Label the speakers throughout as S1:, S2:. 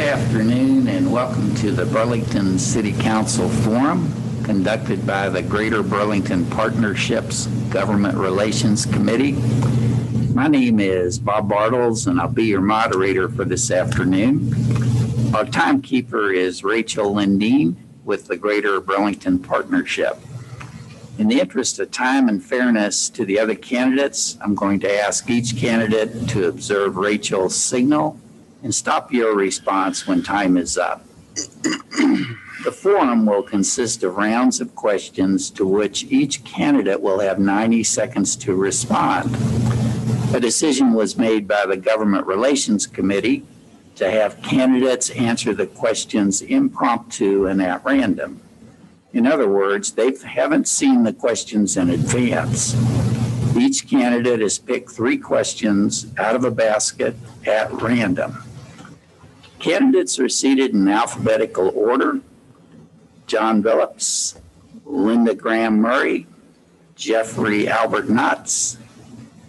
S1: afternoon and welcome to the Burlington City Council Forum conducted by the Greater Burlington Partnerships Government Relations Committee. My name is Bob Bartles and I'll be your moderator for this afternoon. Our timekeeper is Rachel Lindeen with the Greater Burlington Partnership. In the interest of time and fairness to the other candidates, I'm going to ask each candidate to observe Rachel's signal and stop your response when time is up. The forum will consist of rounds of questions to which each candidate will have 90 seconds to respond. A decision was made by the Government Relations Committee to have candidates answer the questions impromptu and at random. In other words, they haven't seen the questions in advance. Each candidate has picked 3 questions out of a basket at random. Candidates are seated in alphabetical order. Jon Billups, Lynda Graham-Murray, Jeffery Albert Knotts,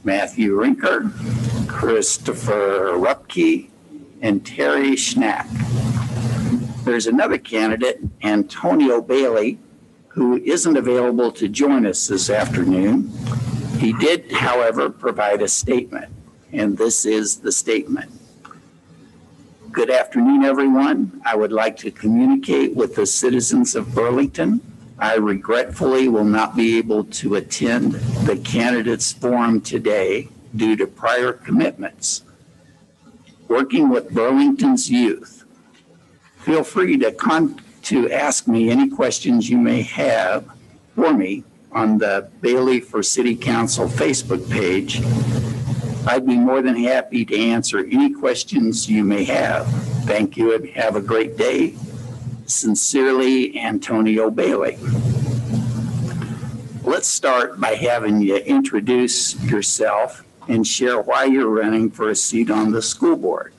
S1: Matthew Rinker, Christopher Rupke, and Terry Schnack. There's another candidate, Antonio Bailey, who isn't available to join us this afternoon. He did, however, provide a statement, and this is the statement. Good afternoon, everyone. I would like to communicate with the citizens of Burlington. I regretfully will not be able to attend the candidates forum today due to prior commitments. Working with Burlington's youth, feel free to ask me any questions you may have for me on the Bailey for City Council Facebook page. I'd be more than happy to answer any questions you may have. Thank you and have a great day. Sincerely, Antonio Bailey. Let's start by having you introduce yourself and share why you're running for a seat on the school board.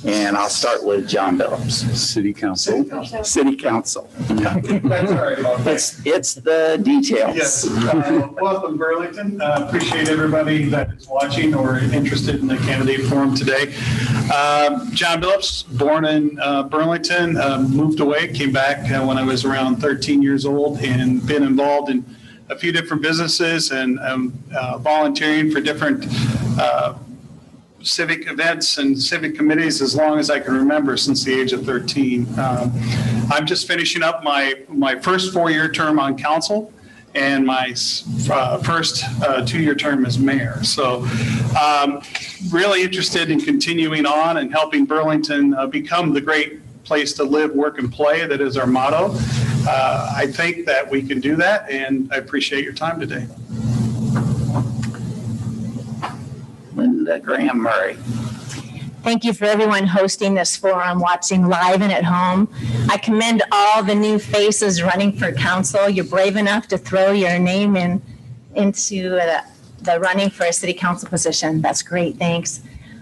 S1: And I'll start with Jon Billups.
S2: City Council.
S1: City Council.
S3: That's all right, Bob.
S1: It's the details.
S3: Yes. Welcome, Burlington. Appreciate everybody that is watching or interested in the candidate forum today. Jon Billups, born in Burlington, moved away, came back when I was around 13 years old, and been involved in a few different businesses and volunteering for different civic events and civic committees as long as I can remember, since the age of 13. I'm just finishing up my first 4-year term on council and my first 2-year term as mayor. So really interested in continuing on and helping Burlington become the great place to live, work, and play. That is our motto. I think that we can do that, and I appreciate your time today.
S1: Lynda Graham-Murray.
S4: Thank you for everyone hosting this forum, watching live and at home. I commend all the new faces running for council. You're brave enough to throw your name into the running for a city council position. That's great, thanks.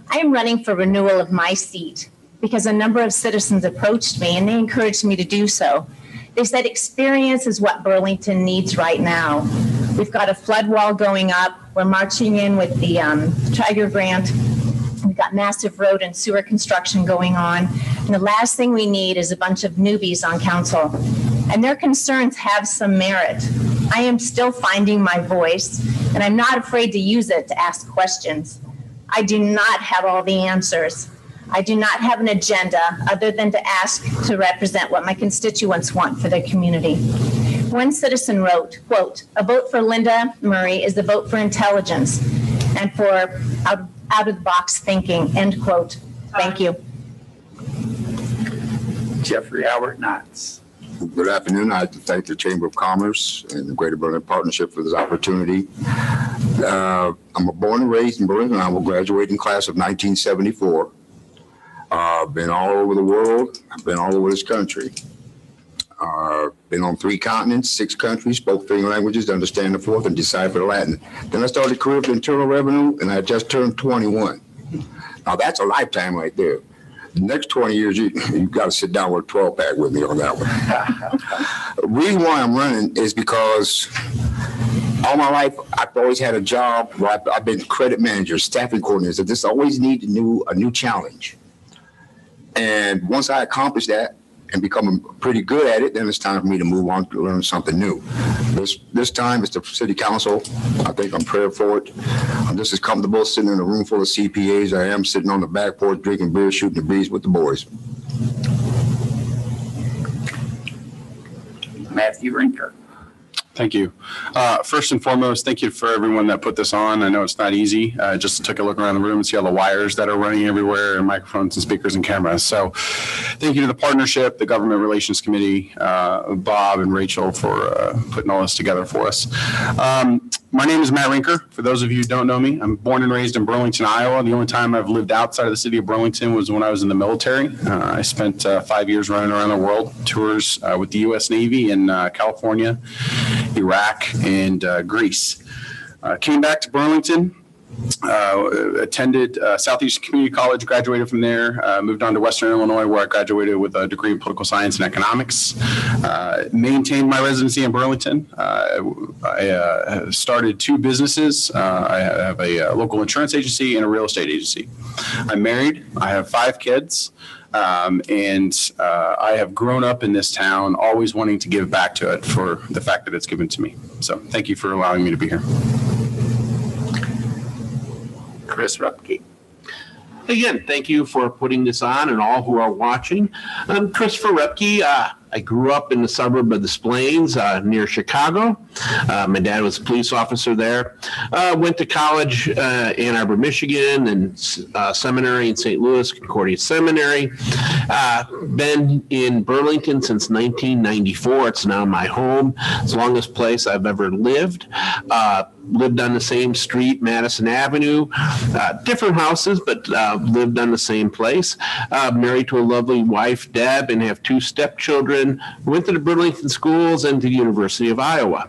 S4: I am running for renewal of my seat because a number of citizens approached me and they encouraged me to do so. They said experience is what Burlington needs right now. We've got a flood wall going up. We're marching in with the Tiger Grant. We've got massive road and sewer construction going on. And the last thing we need is a bunch of newbies on council. And their concerns have some merit. I am still finding my voice, and I'm not afraid to use it to ask questions. I do not have all the answers. I do not have an agenda other than to ask to represent what my constituents want for their community. One citizen wrote, quote, "A vote for Lynda Murray is a vote for intelligence and for out-of-the-box thinking," end quote. Thank you.
S1: Jeffery Albert Knotts.
S5: Good afternoon. I'd like to thank the Chamber of Commerce and the Greater Burlington Partnership for this opportunity. I'm born and raised in Burlington. I will graduate in class of 1974. I've been all over the world. I've been all over this country. Been on 3 continents, 6 countries, spoke 3 languages, understand the 4th, and decipher Latin. Then I started a career with Internal Revenue, and I just turned 21. Now that's a lifetime right there. The next 20 years, you've got to sit down with a 12-pack with me on that one. The reason why I'm running is because all my life, I've always had a job where I've been credit manager, staffing coordinator. So this always needs a new challenge. And once I accomplish that and become pretty good at it, then it's time for me to move on to learn something new. This time it's the city council. I think I'm prepared for it. I'm just as comfortable sitting in a room full of CPAs as I am sitting on the back porch drinking beer, shooting the breeze with the boys.
S1: Matthew Rinker.
S2: Thank you. First and foremost, thank you for everyone that put this on. I know it's not easy. Just took a look around the room and see all the wires that are running everywhere and microphones and speakers and cameras. So thank you to the partnership, the Government Relations Committee, Bob and Rachel for putting all this together for us. My name is Matt Rinker. For those of you who don't know me, I'm born and raised in Burlington, Iowa. The only time I've lived outside of the city of Burlington was when I was in the military. I spent 5 years running around the world, tours with the U.S. Navy in California, Iraq, and Greece. Came back to Burlington, attended Southeastern Community College, graduated from there, moved on to Western Illinois, where I graduated with a degree in political science and economics. Maintained my residency in Burlington. I started 2 businesses. I have a local insurance agency and a real estate agency. I'm married. I have 5 kids. And I have grown up in this town, always wanting to give back to it for the fact that it's given to me. So thank you for allowing me to be here.
S1: Chris Rupke.
S6: Again, thank you for putting this on and all who are watching. I'm Christopher Rupke. I grew up in the suburb of Des Plaines near Chicago. My dad was a police officer there. Went to college Ann Arbor, Michigan, and seminary in St. Louis, Concordia Seminary. Been in Burlington since 1994. It's now my home. It's the longest place I've ever lived. Lived on the same street, Madison Avenue. Different houses, but lived on the same place. Married to a lovely wife, Deb, and have 2 stepchildren. Went to the Burlington schools and to the University of Iowa.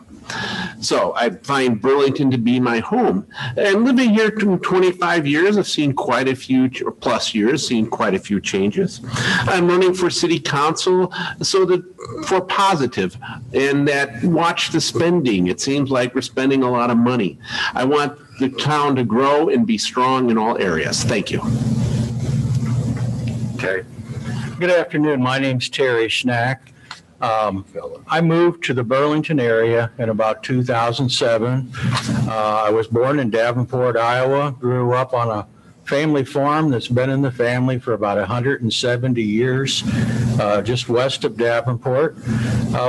S6: So I find Burlington to be my home. And living here for 25 years, I've seen quite a few, or plus years, seen quite a few changes. I'm running for city council so that for positive and that watch the spending. It seems like we're spending a lot of money. I want the town to grow and be strong in all areas. Thank you.
S1: Terry.
S7: Good afternoon. My name's Terry Schnack. I moved to the Burlington area in about 2007. I was born in Davenport, Iowa, grew up on a family farm that's been in the family for about 170 years, just west of Davenport.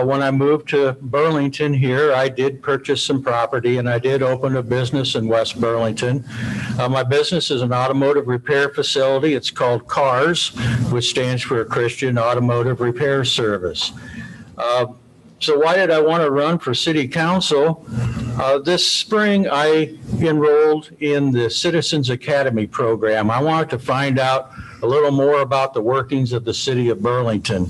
S7: When I moved to Burlington here, I did purchase some property and I did open a business in West Burlington. My business is an automotive repair facility. It's called CARS, which stands for Christian Automotive Repair Service. So why did I want to run for city council? This spring, I enrolled in the Citizens Academy program. I wanted to find out a little more about the workings of the city of Burlington.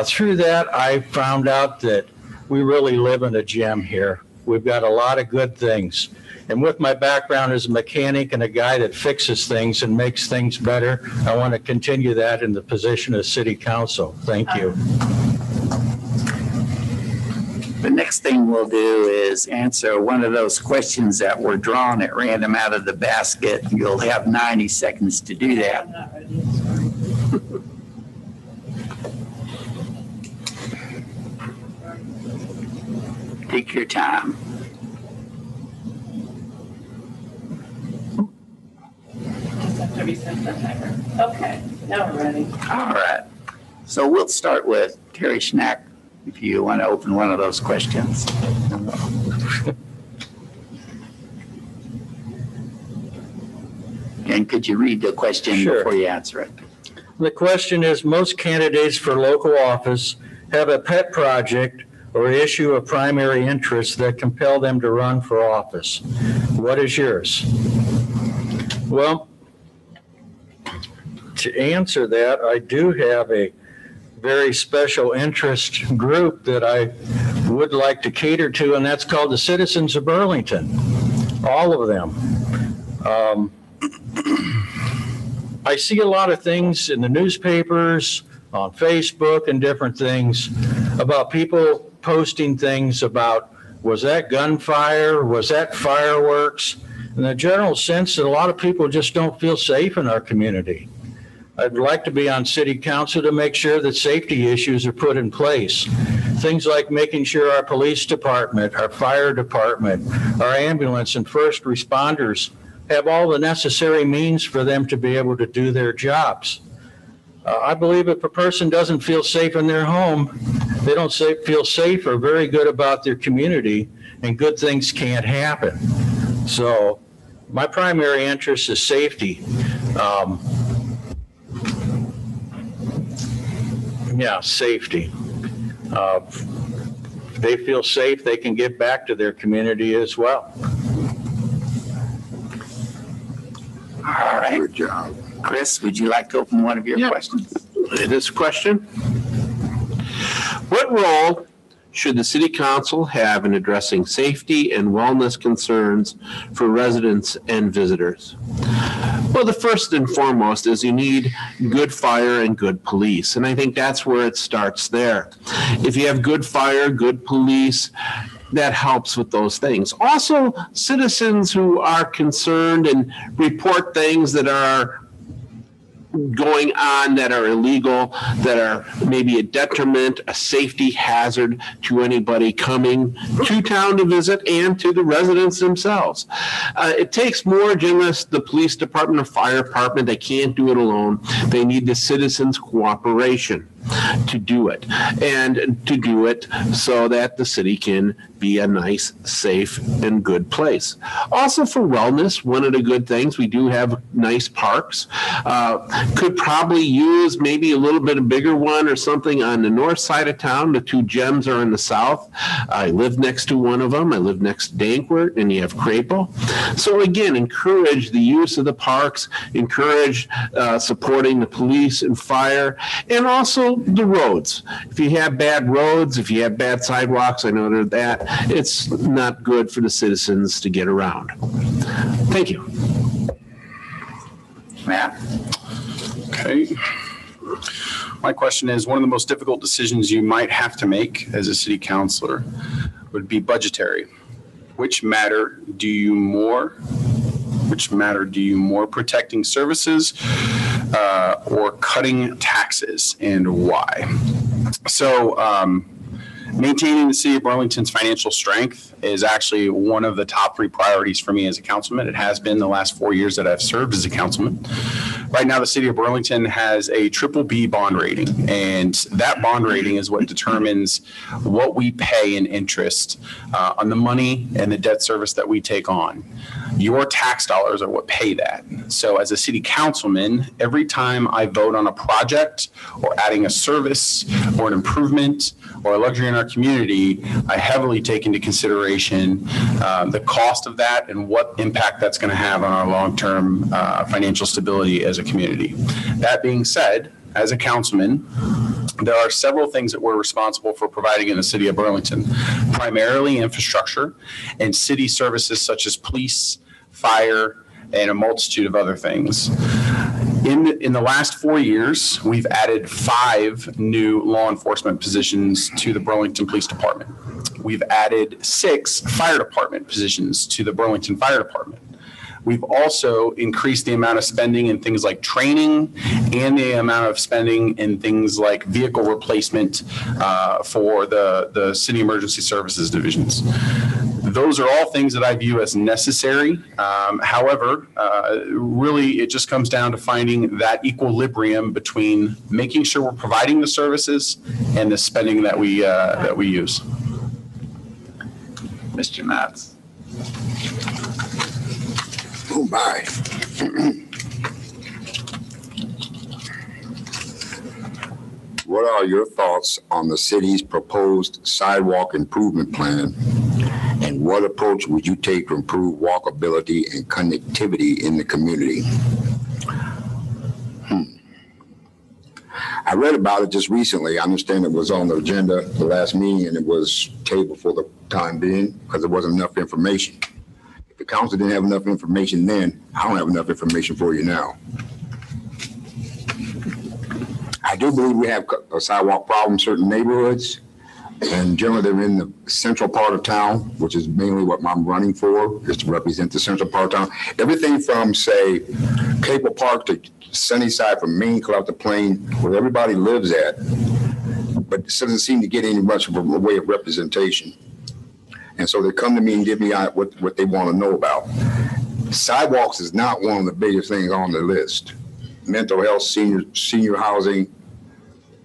S7: Through that, I found out that we really live in a gem here. We've got a lot of good things. And with my background as a mechanic and a guy that fixes things and makes things better, I want to continue that in the position of city council. Thank you.
S1: The next thing we'll do is answer one of those questions that were drawn at random out of the basket. You'll have 90 seconds to do that. Take your time.
S8: Okay, now we're ready.
S1: All right. So we'll start with Terry Schnack, if you want to open one of those questions. And could you read the question
S7: Sure.
S1: before you answer it?
S7: The question is, most candidates for local office have a pet project or issue of primary interest that compel them to run for office. What is yours? Well, to answer that, I do have a very special interest group that I would like to cater to, and that's called the Citizens of Burlington, all of them. I see a lot of things in the newspapers, on Facebook and different things about people posting things about, was that gunfire? Was that fireworks? In the general sense that a lot of people just don't feel safe in our community. I'd like to be on city council to make sure that safety issues are put in place. Things like making sure our police department, our fire department, our ambulance and first responders have all the necessary means for them to be able to do their jobs. I believe if a person doesn't feel safe in their home, they don't feel safe or very good about their community, and good things can't happen. So my primary interest is safety. Safety. If they feel safe, they can get back to their community as well.
S1: All right.
S5: Good job.
S1: Chris, would you like to open one of your questions?
S6: This question: what role should the city council have in addressing safety and wellness concerns for residents and visitors? Well, the first and foremost is you need good fire and good police. And I think that's where it starts there. If you have good fire, good police, that helps with those things. Also, citizens who are concerned and report things that are going on that are illegal, that are maybe a detriment, a safety hazard to anybody coming to town to visit and to the residents themselves. It takes more than just the police department or fire department. They can't do it alone. They need the citizens' cooperation to do it, and to do it so that the city can be a nice, safe, and good place. Also for wellness, one of the good things, we do have nice parks. Could probably use maybe a little bit of bigger one or something on the north side of town. The two gems are in the south. I live next to one of them. I live next to Dankwart, and you have Crapo. So again, encourage the use of the parks, encourage supporting the police and fire, and also the roads. If you have bad roads, if you have bad sidewalks, I know that it's not good for the citizens to get around. Thank you.
S1: Matt?
S2: Okay. My question is, one of the most difficult decisions you might have to make as a city councilor would be budgetary. Which matter do you more, protecting services or cutting taxes, and why? So maintaining the city of Burlington's financial strength is actually one of the top 3 priorities for me as a councilman. It has been the last 4 years that I've served as a councilman. Right now, the city of Burlington has a BBB bond rating, and that bond rating is what determines what we pay in interest on the money and the debt service that we take on. Your tax dollars are what pay that. So as a city councilman, every time I vote on a project or adding a service or an improvement or a luxury in our community, I heavily take into consideration the cost of that and what impact that's going to have on our long-term financial stability as a community. That being said, as a councilman, there are several things that we're responsible for providing in the city of Burlington, primarily infrastructure and city services such as police, fire, and a multitude of other things. In the last 4 years, we've added 5 new law enforcement positions to the Burlington Police Department. We've added 6 fire department positions to the Burlington Fire Department. We've also increased the amount of spending in things like training and the amount of spending in things like vehicle replacement for the city emergency services divisions. Those are all things that I view as necessary. However, really it just comes down to finding that equilibrium between making sure we're providing the services and the spending that we use.
S1: Mr. Knotts?
S5: Oh, my. What are your thoughts on the city's proposed sidewalk improvement plan? And what approach would you take to improve walkability and connectivity in the community? I read about it just recently. I understand it was on the agenda the last meeting and it was tabled for the time being because there wasn't enough information. If the council didn't have enough information then, I don't have enough information for you now. I do believe we have a sidewalk problem in certain neighborhoods, and generally they're in the central part of town, which is mainly what I'm running for, is to represent the central part of town. Everything from, say, Cable Park to Sunnyside from Main Club out the Plain, where everybody lives at, but it doesn't seem to get any much of a way of representation. And so they come to me and give me what they want to know about. Sidewalks is not one of the biggest things on the list. Mental health, senior housing,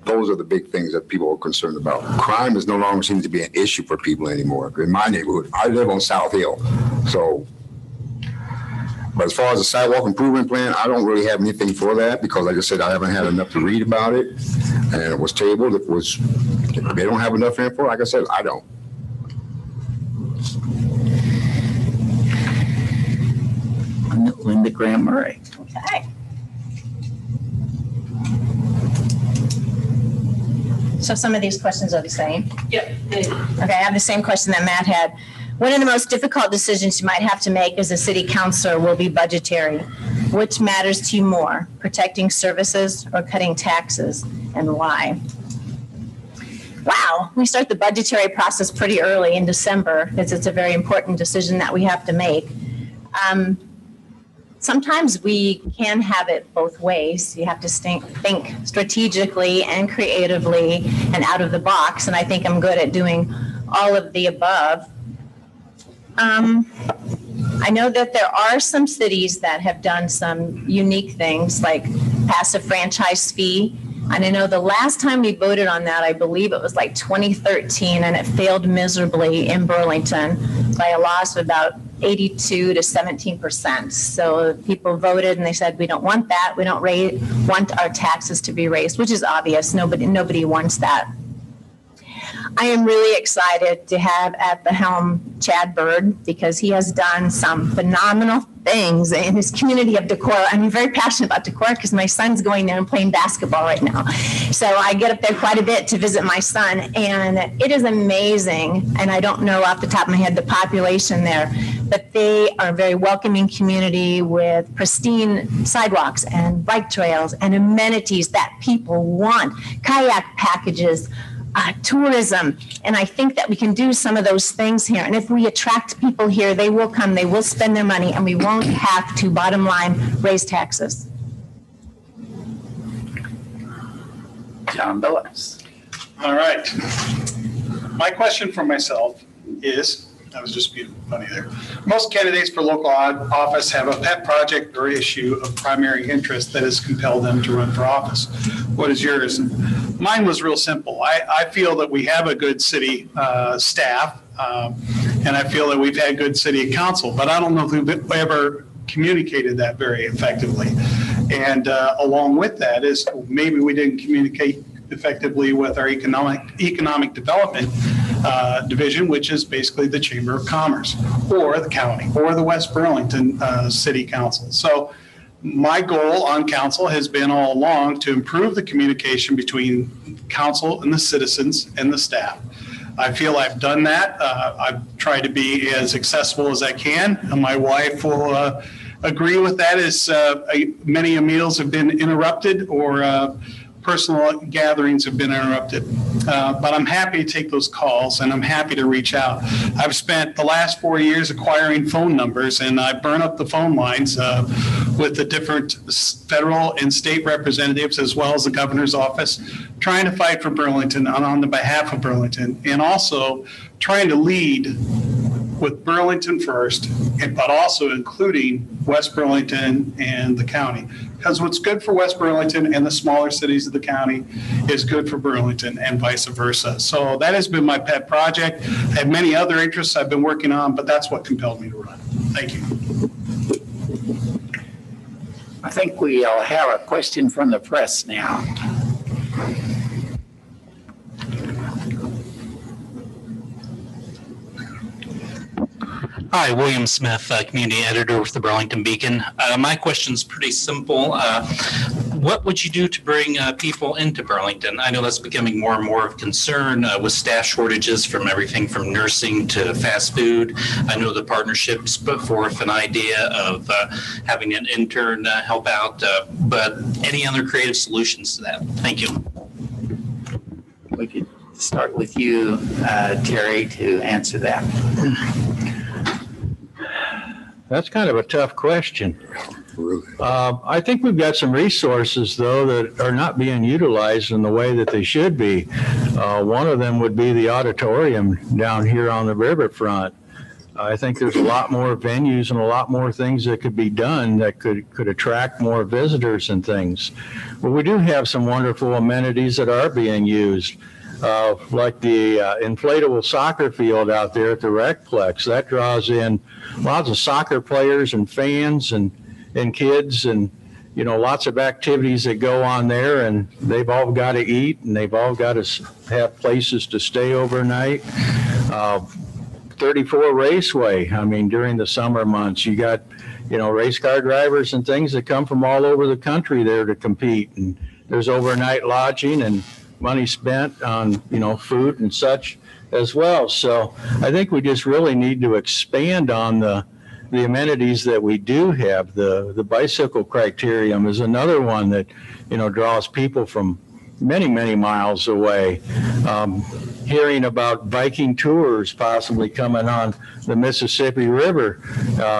S5: those are the big things that people are concerned about. Crime is no longer seems to be an issue for people anymore. In my neighborhood, I live on South Hill, so. But as far as the sidewalk improvement plan, I don't really have anything for that because, like I said, I haven't had enough to read about it, and it was tabled. If they don't have enough info, like I said, I don't.
S1: Lynda Graham-Murray.
S4: Okay. So some of these questions are the same.
S8: Yep.
S4: Okay, I have the same question that Matt had. One of the most difficult decisions you might have to make as a city councilor will be budgetary. Which matters to you more, protecting services or cutting taxes, and why? Wow, we start the budgetary process pretty early in December because it's a very important decision that we have to make. Sometimes we can have it both ways. You have to think strategically and creatively and out of the box, and I think I'm good at doing all of the above. I know that there are some cities that have done some unique things like passive franchise fee. And I know the last time we voted on that, I believe it was like 2013, and it failed miserably in Burlington by a loss of about 82 to 17%. So people voted and they said, we don't want that. We don't want our taxes to be raised, which is obvious. Nobody wants that. I am really excited to have at the helm Chad Bird because he has done some phenomenal things in his community of Decorah. I'm very passionate about Decorah because my son's going there and playing basketball right now. So I get up there quite a bit to visit my son, and it is amazing. And I don't know off the top of my head the population there, but they are a very welcoming community with pristine sidewalks and bike trails and amenities that people want, kayak packages, tourism, and I think that we can do some of those things here. And if we attract people here, they will come, they will spend their money, and we won't have to, bottom line, raise taxes.
S1: John Billups.
S3: All right. My question for myself is, that was just being funny there. Most candidates for local office have a pet project or issue of primary interest that has compelled them to run for office. What is yours? Mine was real simple. I feel that we have a good city staff, and I feel that we've had good city council, but I don't know if we've ever communicated that very effectively. And along with that is maybe we didn't communicate effectively with our economic development division, which is basically the Chamber of Commerce or the county or the West Burlington City Council. So my goal on council has been all along to improve the communication between council and the citizens and the staff. I feel I've done that. I've tried to be as accessible as I can, and my wife will agree with that, as many meals have been interrupted or personal gatherings have been interrupted. But I'm happy to take those calls, and I'm happy to reach out. I've spent the last 4 years acquiring phone numbers, and I burn up the phone lines with the different federal and state representatives, as well as the governor's office, trying to fight for Burlington and on the behalf of Burlington, and also trying to lead with Burlington first, but also including West Burlington and the county. Because what's good for West Burlington and the smaller cities of the county is good for Burlington and vice versa. So that has been my pet project. I have many other interests I've been working on, but that's what compelled me to run. Thank you.
S1: I think we'll have a question from the press now.
S9: Hi, William Smith, community editor with the Burlington Beacon. My question's pretty simple. What would you do to bring people into Burlington? I know that's becoming more and more of a concern with staff shortages from everything from nursing to fast food. I know the partnerships put forth an idea of having an intern help out, but any other creative solutions to that? Thank you.
S1: We could start with you, Terry, to answer that.
S7: That's kind of a tough question.
S5: Really.
S7: I think we've got some resources, though, that are not being utilized in the way that they should be. One of them would be the auditorium down here on the riverfront. I think there's a lot more venues and a lot more things that could be done that could attract more visitors and things. But we do have some wonderful amenities that are being used, like the inflatable soccer field out there at the Recplex. That draws in lots of soccer players and fans and kids, and lots of activities that go on there, and they've all got to eat and they've all got to have places to stay overnight. 34 Raceway, I mean, during the summer months, you got, race car drivers and things that come from all over the country there to compete. And there's overnight lodging and money spent on, food and such as well. So I think we just really need to expand on the amenities that we do have. The bicycle criterium is another one that, draws people from many, many miles away. Hearing about Viking tours possibly coming on the Mississippi River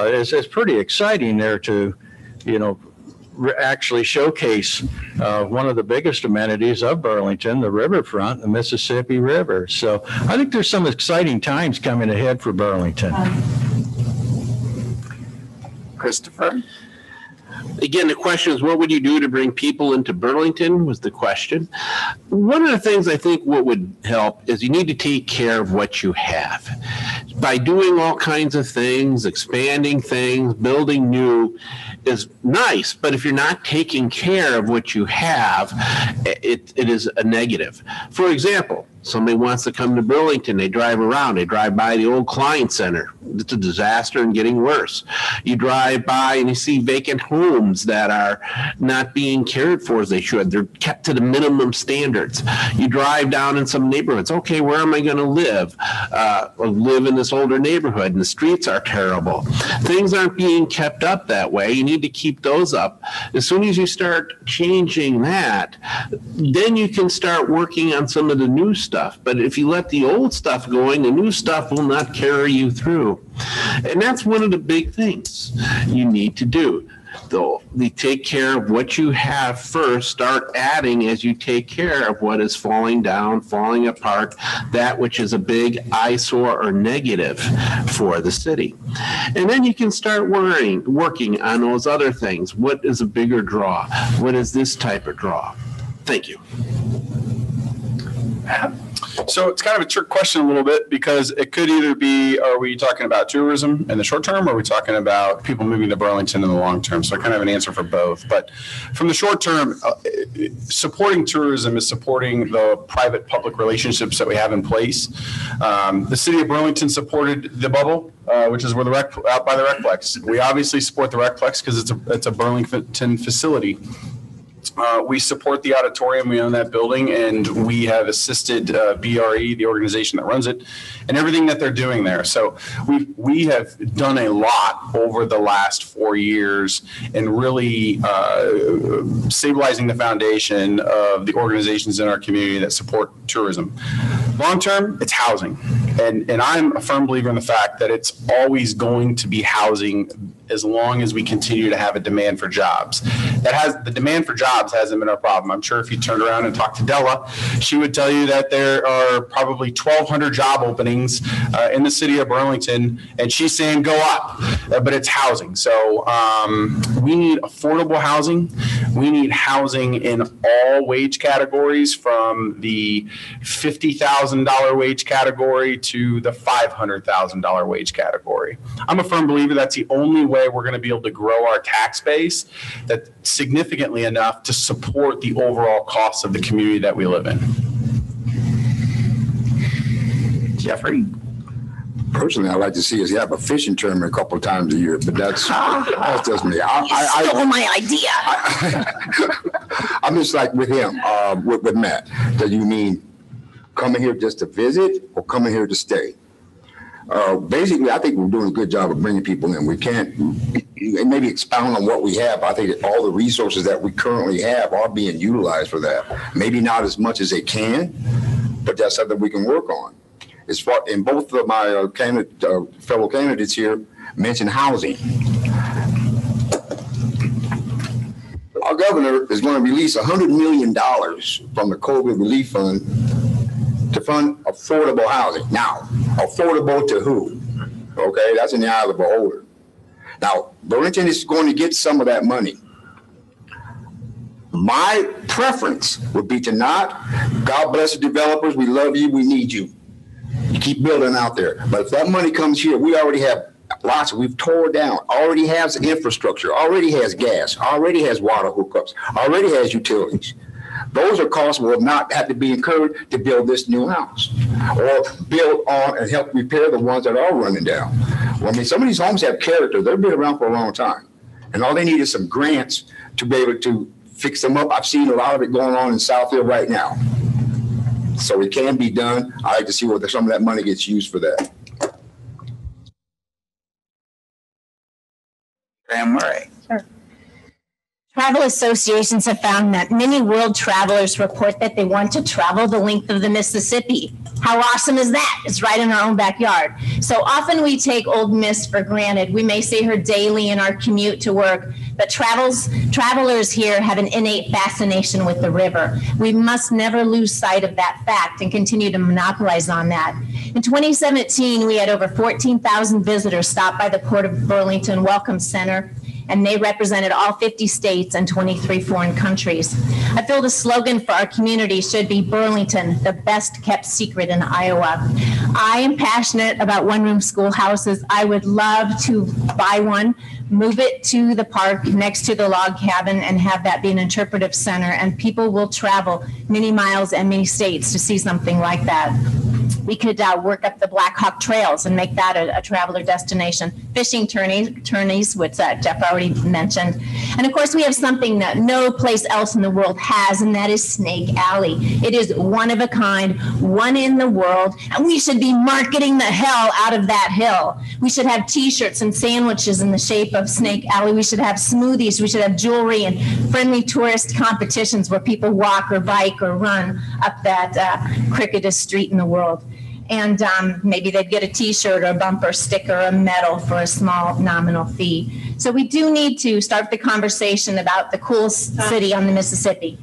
S7: is pretty exciting there to, actually showcase one of the biggest amenities of Burlington, the riverfront, the Mississippi River. So I think there's some exciting times coming ahead for Burlington.
S1: Christopher?
S6: Again, the question is, what would you do to bring people into Burlington was the question. One of the things I think what would help is you need to take care of what you have. By doing all kinds of things, expanding things, building new is nice, but if you're not taking care of what you have, it is a negative. For example, somebody wants to come to Burlington, they drive around, they drive by the old Klein Center. It's a disaster and getting worse. You drive by and you see vacant homes that are not being cared for as they should. They're kept to the minimum standards. You drive down in some neighborhoods. Okay, where am I going to live? Live in this older neighborhood and the streets are terrible. Things aren't being kept up that way. You need to keep those up. As soon as you start changing that, then you can start working on some of the new stuff. But if you let the old stuff going, the new stuff will not carry you through. And that's one of the big things you need to do. Though they take care of what you have first, start adding as you take care of what is falling down, falling apart, that which is a big eyesore or negative for the city. And then you can start working on those other things. What is a bigger draw? What is this type of draw? Thank you.
S2: So it's kind of a trick question a little bit, because it could either be, are we talking about tourism in the short term, or are we talking about people moving to Burlington in the long term? So I kind of have an answer for both. But from the short term, supporting tourism is supporting the private-public relationships that we have in place. The city of Burlington supported the bubble, which is where out by the Recplex. We obviously support the Recplex because it's a Burlington facility. We support the auditorium. We own that building, and we have assisted BRE, the organization that runs it, and everything that they're doing there. So we have done a lot over the last 4 years in really stabilizing the foundation of the organizations in our community that support tourism. Long term, it's housing. And I'm a firm believer in the fact that it's always going to be housing as long as we continue to have a demand for jobs. The demand for jobs hasn't been our problem. I'm sure if you turned around and talked to Della, she would tell you that there are probably 1,200 job openings in the city of Burlington, and she's saying go up, but it's housing. So we need affordable housing. We need housing in all wage categories, from the $50,000 wage category to the $500,000 wage category. I'm a firm believer that's the only way we're going to be able to grow our tax base that significantly enough to support the overall costs of the community that we live in.
S1: Jeffrey?
S5: Personally, I'd like to see us have a fishing tournament a couple of times a year, but that's just me.
S4: I stole my idea.
S5: I'm just like with him, with Matt. Do you mean coming here just to visit or coming here to stay? Basically, I think we're doing a good job of bringing people in. We can't maybe expound on what we have. I think that all the resources that we currently have are being utilized for that. Maybe not as much as they can, but that's something we can work on. As far in both of my fellow candidates here, mentioned housing. Our governor is going to release $100 million from the COVID relief fund to fund affordable housing. Now, affordable to who? Okay, that's in the eye of the beholder. Now, Burlington is going to get some of that money. My preference would be to not, God bless the developers, we love you, we need you. You keep building out there. But if that money comes here, we already have lots, we've tore down, already has infrastructure, already has gas, already has water hookups, already has utilities. Those are costs will not have to be incurred to build this new house or build on and help repair the ones that are running down. Well, I mean, some of these homes have character. They've been around for a long time. And all they need is some grants to be able to fix them up. I've seen a lot of it going on in Southfield right now. So it can be done. I like to see whether some of that money gets used for that.
S1: Graham-Murray.
S4: Sure. Travel associations have found that many world travelers report that they want to travel the length of the Mississippi. How awesome is that? It's right in our own backyard. So often we take Old Miss for granted. We may see her daily in our commute to work, but travelers here have an innate fascination with the river. We must never lose sight of that fact and continue to monopolize on that. In 2017, we had over 14,000 visitors stop by the Port of Burlington Welcome Center, and they represented all 50 states and 23 foreign countries. I feel the slogan for our community should be Burlington, the best kept secret in Iowa. I am passionate about one-room schoolhouses. I would love to buy one, move it to the park next to the log cabin, and have that be an interpretive center, and people will travel many miles and many states to see something like that. We could work up the Black Hawk trails and make that a traveler destination. Fishing tourneys, which Jeff already mentioned. And of course, we have something that no place else in the world has, and that is Snake Alley. It is one of a kind, one in the world, and we should be marketing the hell out of that hill. We should have t-shirts and sandwiches in the shape of Snake Alley. We should have smoothies. We should have jewelry and friendly tourist competitions where people walk or bike or run up that crookedest street in the world. And maybe they'd get a t-shirt or a bumper sticker or a medal for a small nominal fee. So we do need to start the conversation about the coolest city on the Mississippi.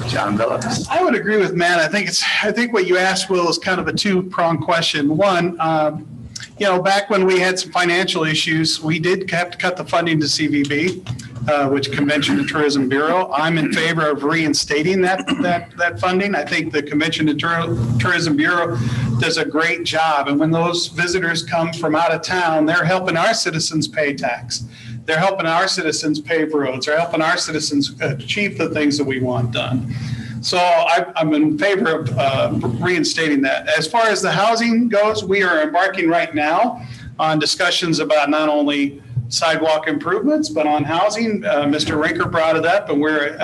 S1: John Billups.
S3: I would agree with Matt. I think what you asked, Will, is kind of a two-pronged question. One, back when we had some financial issues, we did have to cut the funding to CVB, which Convention and Tourism Bureau. I'm in favor of reinstating that funding. I think the Convention and Tourism Bureau does a great job. And when those visitors come from out of town, they're helping our citizens pay tax. They're helping our citizens pave roads. They're helping our citizens achieve the things that we want done. So I'm in favor of reinstating that. As far as the housing goes, we are embarking right now on discussions about not only sidewalk improvements, but on housing. Mr. Rinker brought it up, and we're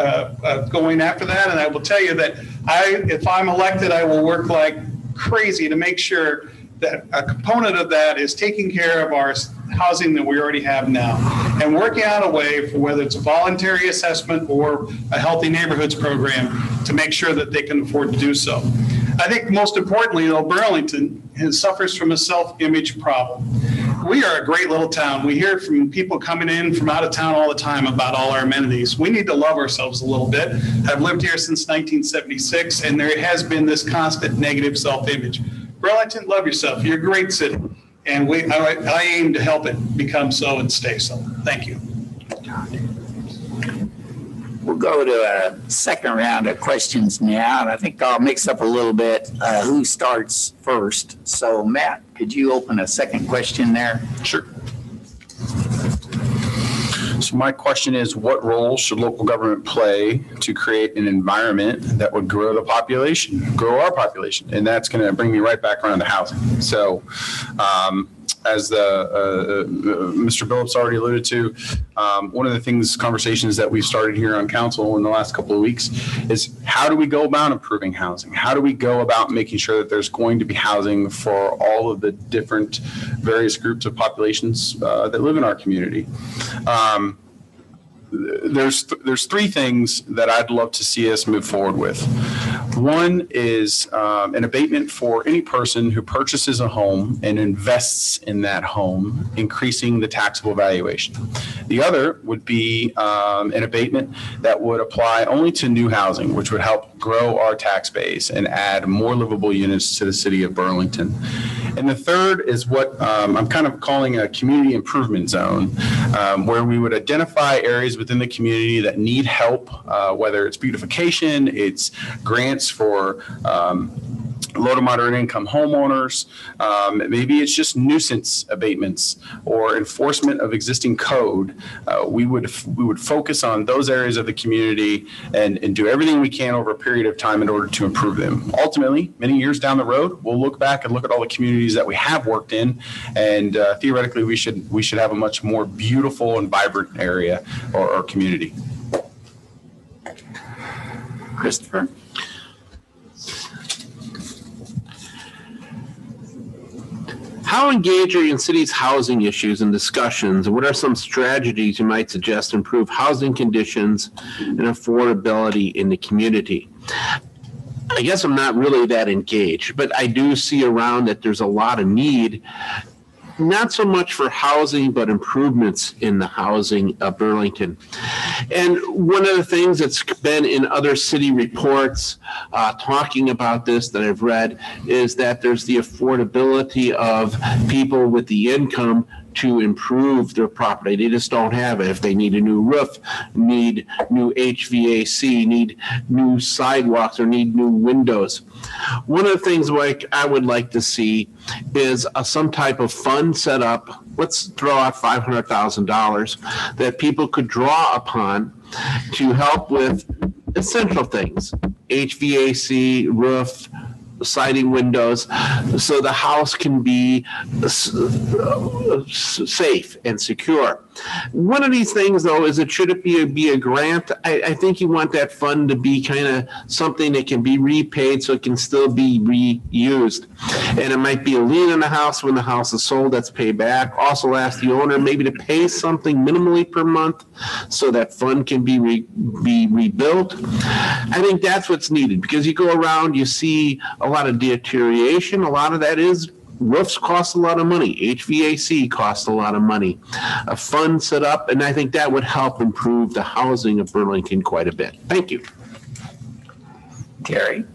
S3: going after that. And I will tell you that if I'm elected, I will work like crazy to make sure that a component of that is taking care of our housing that we already have now and working out a way for whether it's a voluntary assessment or a healthy neighborhoods program to make sure that they can afford to do so. I think most importantly, though, Burlington suffers from a self-image problem. We are a great little town. We hear from people coming in from out of town all the time about all our amenities. We need to love ourselves a little bit. I've lived here since 1976, and there has been this constant negative self-image. Burlington, love yourself. You're a great city. And I aim to help it become so and stay so. Thank you.
S1: We'll go to a second round of questions now, and I think I'll mix up a little bit who starts first. So, Matt, could you open a second question there?
S2: Sure. So my question is, what role should local government play to create an environment that would grow the population, grow our population? And that's going to bring me right back around to housing. So as Mr. Billups already alluded to, one of the conversations that we've started here on council in the last couple of weeks is how do we go about improving housing? How do we go about making sure that there's going to be housing for all of the different various groups of populations that live in our community? There's three things that I'd love to see us move forward with. One is an abatement for any person who purchases a home and invests in that home, increasing the taxable valuation. The other would be an abatement that would apply only to new housing, which would help grow our tax base and add more livable units to the city of Burlington. And the third is what I'm kind of calling a community improvement zone, where we would identify areas within the community that need help, whether it's beautification, it's grants for low to moderate income homeowners. Maybe it's just nuisance abatements or enforcement of existing code. We would focus on those areas of the community and do everything we can over a period of time in order to improve them. Ultimately, many years down the road, we'll look back and look at all the communities that we have worked in, and theoretically, we should have a much more beautiful and vibrant area or community.
S1: Christopher?
S6: How engaged are you in city's housing issues and discussions? What are some strategies you might suggest to improve housing conditions and affordability in the community? I guess I'm not really that engaged, but I do see around that there's a lot of need, not so much for housing, but improvements in the housing of Burlington. And one of the things that's been in other city reports talking about this that I've read is that there's the affordability of people with the income to improve their property. They just don't have it. If they need a new roof, need new HVAC, need new sidewalks, or need new windows. One of the things like I would like to see is some type of fund set up. Let's throw out $500,000 that people could draw upon to help with essential things, HVAC, roof, siding windows, so the house can be safe and secure. One of these things, though, is should it be a grant? I think you want that fund to be kind of something that can be repaid so it can still be reused. And it might be a lien on the house when the house is sold, that's paid back. Also ask the owner maybe to pay something minimally per month so that fund can be rebuilt. I think that's what's needed, because you go around, you see a lot of deterioration. A lot of that is roofs cost a lot of money. HVAC costs a lot of money. A fund set up, and I think that would help improve the housing of Burlington quite a bit. Thank you.
S1: Terry?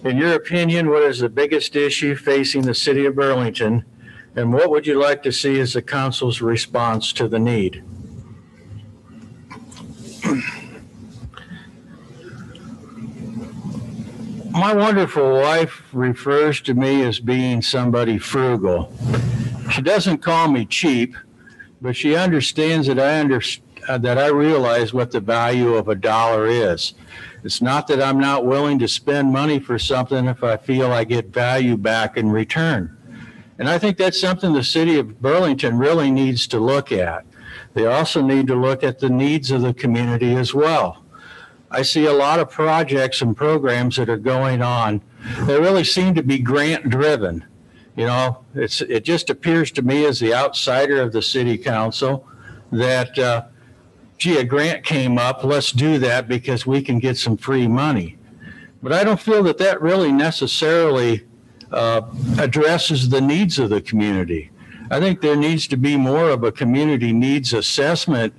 S7: In your opinion, what is the biggest issue facing the city of Burlington, and what would you like to see as the council's response to the need? My wonderful wife refers to me as being somebody frugal. She doesn't call me cheap, but she understands that I realize what the value of a dollar is. It's not that I'm not willing to spend money for something if I feel I get value back in return. And I think that's something the city of Burlington really needs to look at. They also need to look at the needs of the community as well. I see a lot of projects and programs that are going on that really seem to be grant driven. You know, it just appears to me as the outsider of the city council that, gee, a grant came up, let's do that because we can get some free money. But I don't feel that that really necessarily addresses the needs of the community. I think there needs to be more of a community needs assessment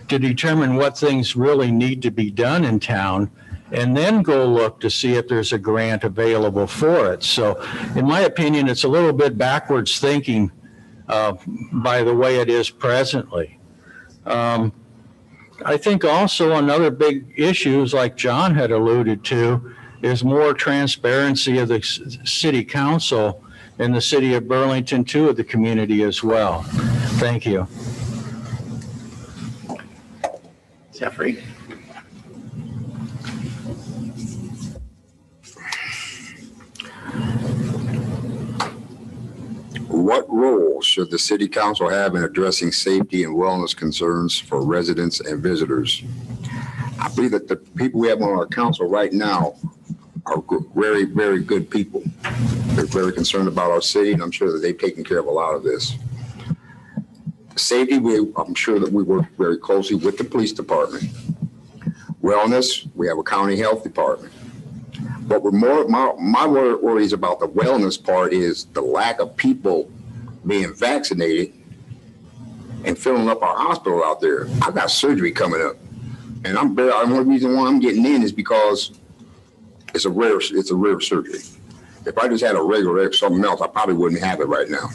S7: to determine what things really need to be done in town, and then go look to see if there's a grant available for it. So in my opinion, it's a little bit backwards thinking by the way it is presently. I think also another big issue, like Jon had alluded to, is more transparency of the city council and the city of Burlington to the community as well. Thank you.
S1: Jeffery?
S5: What role should the city council have in addressing safety and wellness concerns for residents and visitors? I believe that the people we have on our council right now are very, very good people. They're very concerned about our city, and I'm sure that they've taken care of a lot of this. Safety, I'm sure that we work very closely with the police department. Wellness, we have a county health department. But we're my worries about the wellness part is the lack of people being vaccinated and filling up our hospital out there. I've got surgery coming up, and the only reason why I'm getting in is because it's a rare surgery. If I just had a regular something else, I probably wouldn't have it right now.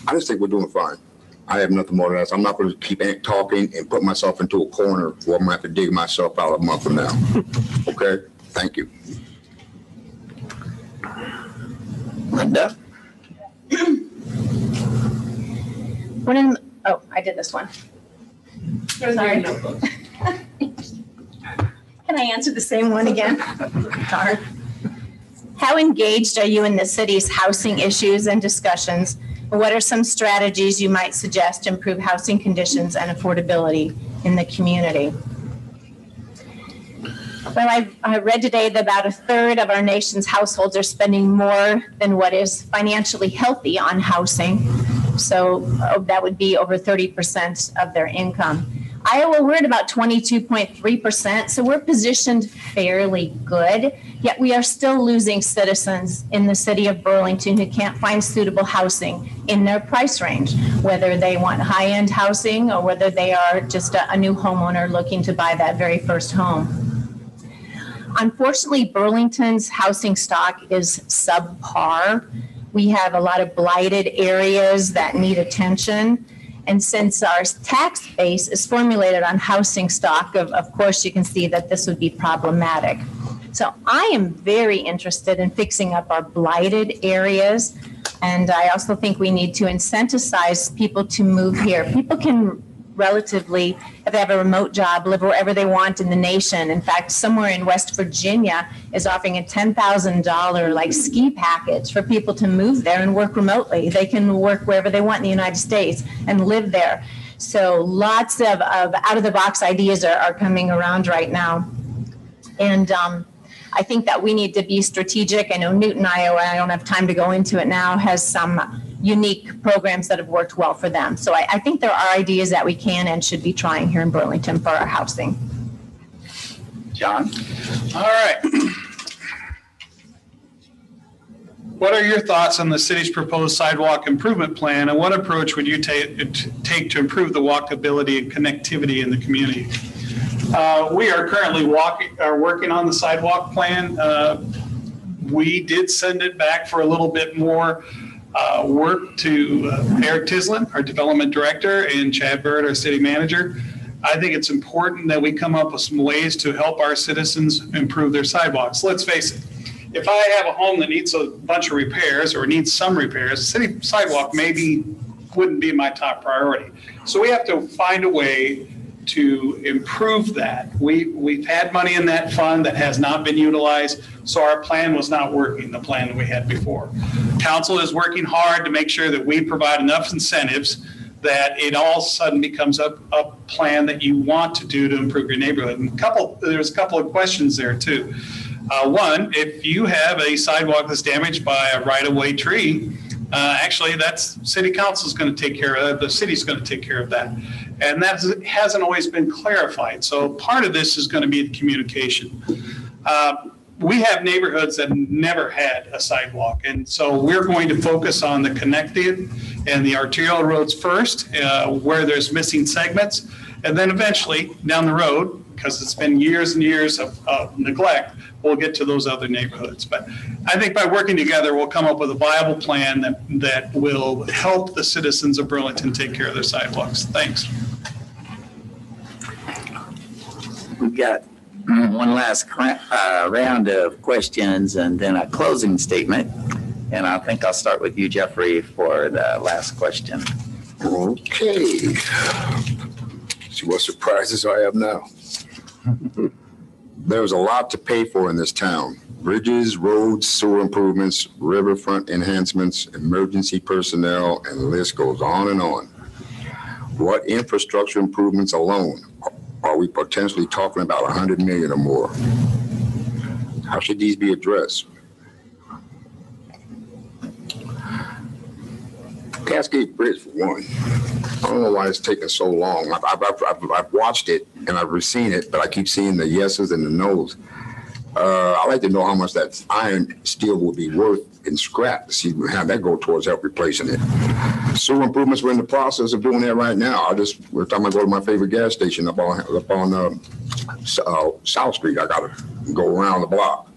S5: I just think we're doing fine. I have nothing more to ask. I'm not going to keep talking and put myself into a corner where I'm going to have to dig myself out a month from now. Okay? Thank you.
S1: Lynda?
S4: I did this one. Sorry. Can I answer the same one again? Darn. How engaged are you in the city's housing issues and discussions? What are some strategies you might suggest to improve housing conditions and affordability in the community? Well, I read today that about a third of our nation's households are spending more than what is financially healthy on housing. So that would be over 30% of their income. Iowa, we're at about 22.3%, so we're positioned fairly good, yet we are still losing citizens in the city of Burlington who can't find suitable housing in their price range, whether they want high-end housing or whether they are just a new homeowner looking to buy that very first home. Unfortunately, Burlington's housing stock is subpar. We have a lot of blighted areas that need attention. And since our tax base is formulated on housing stock, of course, you can see that this would be problematic. So I am very interested in fixing up our blighted areas. And I also think we need to incentivize people to move here. People can relatively, if they have a remote job, live wherever they want in the nation. In fact, somewhere in West Virginia is offering a $10,000 ski package for people to move there and work remotely. They can work wherever they want in the United States and live there. So lots of out-of-the-box ideas are coming around right now. And I think that we need to be strategic. I know Newton, Iowa, I don't have time to go into it now, has some unique programs that have worked well for them. So I think there are ideas that we can and should be trying here in Burlington for our housing.
S1: Jon?
S3: All right. What are your thoughts on the city's proposed sidewalk improvement plan, and what approach would you take to improve the walkability and connectivity in the community? We are currently working on the sidewalk plan. We did send it back for a little bit more work to Eric Tislin, our development director, and Chad Bird, our city manager. I think it's important that we come up with some ways to help our citizens improve their sidewalks. Let's face it, if I have a home that needs a bunch of repairs or needs some repairs, the city sidewalk wouldn't be my top priority. So we have to find a way to improve that. We've had money in that fund that has not been utilized, so our plan was not working, the plan that we had before. Council is working hard to make sure that we provide enough incentives that it all of a sudden becomes a plan that you want to do to improve your neighborhood. And there's a couple of questions there too. One, if you have a sidewalk that's damaged by a right-of-way tree, actually that's city council is going to take care of that. The city's going to take care of that. And that hasn't always been clarified. So part of this is going to be the communication. We have neighborhoods that never had a sidewalk. And so we're going to focus on the connected and the arterial roads first, where there's missing segments. And then eventually down the road, because it's been years and years of neglect, we'll get to those other neighborhoods. But I think by working together, we'll come up with a viable plan that will help the citizens of Burlington take care of their sidewalks. Thanks.
S1: We've got one last round of questions and then a closing statement. And I think I'll start with you, Jeffrey, for the last question.
S5: Okay. See what surprises I have now. There's a lot to pay for in this town. Bridges, roads, sewer improvements, riverfront enhancements, emergency personnel, and the list goes on and on. What infrastructure improvements alone are we potentially talking about 100 million or more? How should these be addressed? Cascade Bridge, for one. I don't know why it's taking so long. I've watched it and I've seen it, but I keep seeing the yeses and the nos. I'd like to know how much that iron steel will be worth in scrap to see how that go towards help replacing it. Sewer improvements, we're in the process of doing that right now. Every time I go to my favorite gas station up on South Street, I gotta go around the block.